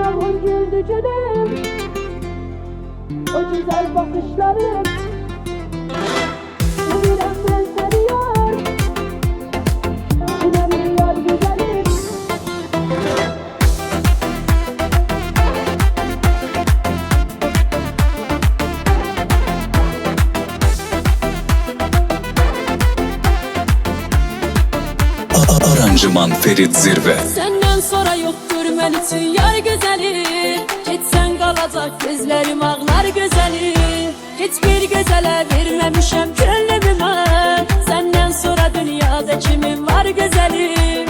Yanağın güldü canım, o güzel bakışların. Sevirem ben seni yar, sinem yar güzelim. Aranjman Ferit Zirve. Senden sonra yoktur men için yar güzeli. Gitsen kalacak gözlerim ağlar güzeli. Hiçbir gözele vermemişem gönlümü ben. Senden sonra dünyada kimin var güzelim?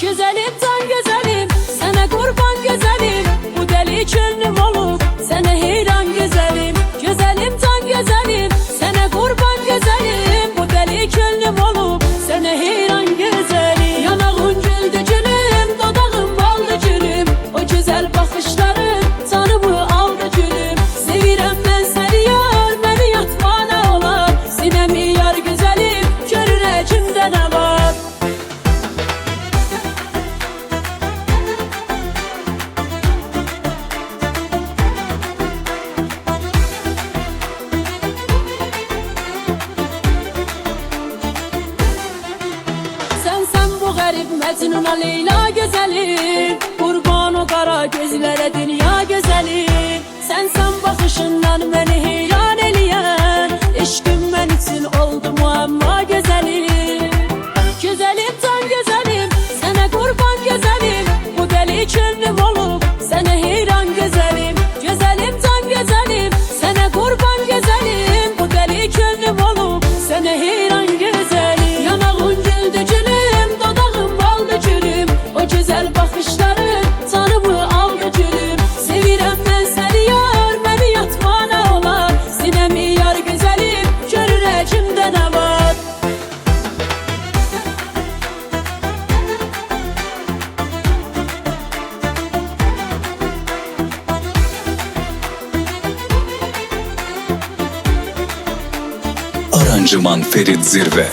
Güzelim tan güzelim, sana kurban güzelim. Bu deli gönlüm olup sana heyran güzelim. Güzelim tan güzelim, sana kurban güzelim. Bu deli gönlüm olup sana heyran güzelim. Yanağın güldü gülüm, dodağın baldı gülüm. O güzel bakışların tanımı aldı gülüm. Sevirem ben seni yar, beni yatmana olar. Sinemi yar güzelim, görür kimde ne var? Sen bu garip Mecnun'a Leyla güzeli. Kurban o kara gözlere dünya güzeli. Sen bakışından beni heyran eleyen. Eşkım ben için oldu muamma güzeli. Güzelim tan güzelim, sana kurban güzelim. Bu deli gönlüm olup sana heyran güzelim. Güzelim tan güzelim, sana kurban güzelim. Bu deli gönlüm olup sana heyran güzelim. Yanağın güldü gülüm, dodağın baldı gülüm. O güzel bakışların tanımı aldı gülüm. Sevirem ben seni yar, beni yatmana olar. Sinemi yar güzelim, görür kimde ne var? Aranjman Ferit Zirve.